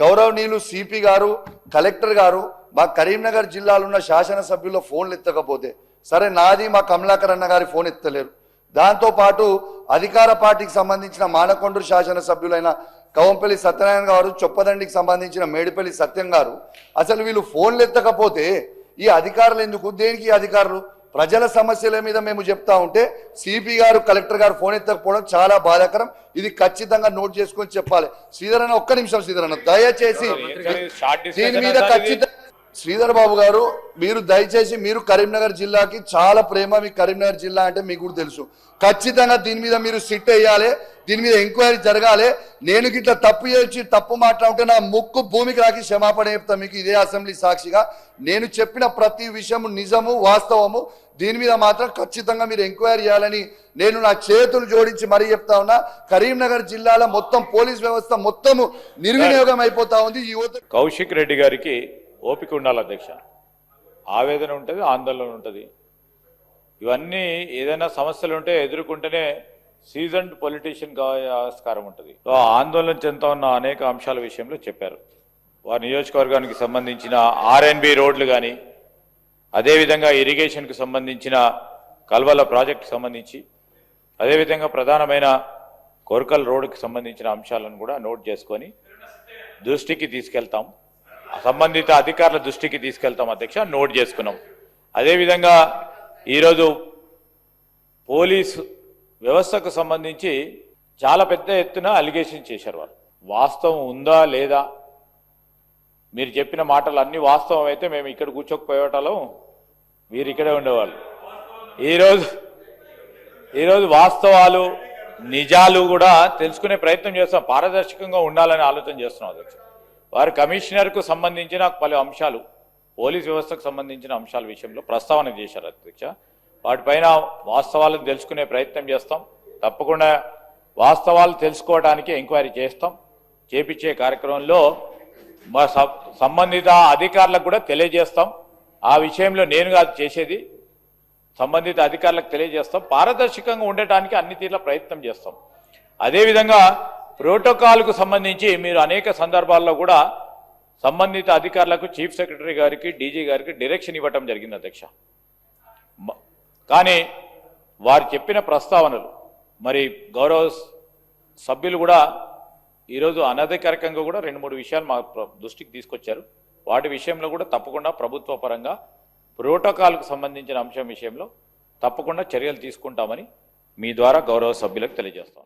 గౌరవనీయులు సిపి గారు, కలెక్టర్ గారు మా కరీంనగర్ జిల్లాలో ఉన్న శాసనసభ్యుల ఫోన్లు ఎత్తకపోతే, సరే నాది మా కమలాకర్ అన్న గారి ఫోన్ ఎత్తలేరు, దాంతోపాటు అధికార పార్టీకి సంబంధించిన మానకొండూరు శాసనసభ్యులైన కవంపల్లి సత్యనారాయణ గారు, చొప్పదండికి సంబంధించిన మేడిపల్లి సత్యం గారు, అసలు వీళ్ళు ఫోన్లు ఎత్తకపోతే ఈ అధికారులు ఎందుకు, దేనికి అధికారులు? ప్రజల సమస్యల మీద మేము చెప్తా ఉంటే సిపి గారు, కలెక్టర్ గారు ఫోన్ ఎత్తకపోవడం చాలా బాధాకరం. ఇది ఖచ్చితంగా నోట్ చేసుకొని చెప్పాలి. శ్రీధర్ అన్న, ఒక్క నిమిషం శ్రీధర్ అన్న, దయచేసి దీని మీద ఖచ్చితంగా శ్రీధర్ బాబు గారు, మీరు దయచేసి, మీరు కరీంనగర్ జిల్లాకి చాలా ప్రేమ, మీ కరీంనగర్ జిల్లా అంటే మీకు కూడా తెలుసు, ఖచ్చితంగా దీని మీద మీరు సిట్ వేయాలి, దీని మీద ఎంక్వైరీ జరగాలి. నేను గిట్లా తప్పు చేసి తప్పు మాట్లాడుతుంటే నా ముక్కు భూమికి రాకి క్షమాపణ చెప్తా మీకు ఇదే అసెంబ్లీ సాక్షిగా. నేను చెప్పిన ప్రతి విషయము నిజము, వాస్తవము. దీని మీద మాత్రం ఖచ్చితంగా మీరు ఎంక్వైరీ చేయాలని నేను నా చేతులు జోడించి మరీ చెప్తా ఉన్నా. కరీంనగర్ జిల్లాలో మొత్తం పోలీస్ వ్యవస్థ మొత్తము నిర్వినియోగం అయిపోతా ఉంది. యువత కౌశిక్ రెడ్డి గారికి ఓపిక ఉండాలి అధ్యక్ష. ఆవేదన ఉంటుంది, ఆందోళన ఉంటుంది. ఇవన్నీ ఏదైనా సమస్యలు ఉంటే ఎదుర్కొంటేనే సీజన్డ్ పొలిటీషియన్ ఆస్కారం ఉంటుంది. ఆందోళన చెందుతా ఉన్న అనేక అంశాల విషయంలో చెప్పారు. వారి నియోజకవర్గానికి సంబంధించిన ఆర్ఎన్బి రోడ్లు కానీ, అదేవిధంగా ఇరిగేషన్కు సంబంధించిన కల్వల ప్రాజెక్టుకు సంబంధించి, అదేవిధంగా ప్రధానమైన కోర్కల్ రోడ్డుకు సంబంధించిన అంశాలను కూడా నోట్ చేసుకొని దృష్టికి తీసుకెళ్తాం, సంబంధిత అధికారుల దృష్టికి తీసుకెళ్తాం అధ్యక్ష. నోట్ చేసుకున్నాం. అదేవిధంగా ఈరోజు పోలీసు వ్యవస్థకు సంబంధించి చాలా పెద్ద ఎత్తున అలిగేషన్ చేశారు. వాళ్ళు వాస్తవం ఉందా లేదా, మీరు చెప్పిన మాటలు అన్ని వాస్తవం అయితే మేము ఇక్కడ కూర్చోకపోయేటం, మీరు ఇక్కడే ఉండేవాళ్ళు. ఈరోజు వాస్తవాలు నిజాలు కూడా తెలుసుకునే ప్రయత్నం చేస్తాం, పారదర్శకంగా ఉండాలని ఆలోచన చేస్తున్నాం అధ్యక్ష. వారు కమిషనర్కు సంబంధించిన పలు అంశాలు, పోలీస్ వ్యవస్థకు సంబంధించిన అంశాల విషయంలో ప్రస్తావన చేశారు అధ్యక్ష. వాటిపైన వాస్తవాలను తెలుసుకునే ప్రయత్నం చేస్తాం. తప్పకుండా వాస్తవాలు తెలుసుకోవడానికి ఎంక్వైరీ చేస్తాం. చేపించే కార్యక్రమంలో మా సంబంధిత అధికారులకు కూడా తెలియజేస్తాం. ఆ విషయంలో నేను కాదు చేసేది, సంబంధిత అధికారులకు తెలియజేస్తాం. పారదర్శకంగా ఉండటానికి అన్ని తీర్ల ప్రయత్నం చేస్తాం. అదేవిధంగా ప్రోటోకాల్కు సంబంధించి మీరు అనేక సందర్భాల్లో కూడా సంబంధిత అధికారులకు, చీఫ్ సెక్రటరీ గారికి, డీజీ గారికి డైరెక్షన్ ఇవ్వటం జరిగింది అధ్యక్ష. కానీ వారు చెప్పిన ప్రస్తావనలు మరి గౌరవ సభ్యులు కూడా ఈరోజు అనధికారికంగా కూడా 2-3 విషయాలు మా దృష్టికి తీసుకొచ్చారు. వాటి విషయంలో కూడా తప్పకుండా ప్రభుత్వ పరంగా ప్రోటోకాల్కు సంబంధించిన అంశం విషయంలో తప్పకుండా చర్యలు తీసుకుంటామని మీ ద్వారా గౌరవ సభ్యులకు తెలియజేస్తాం.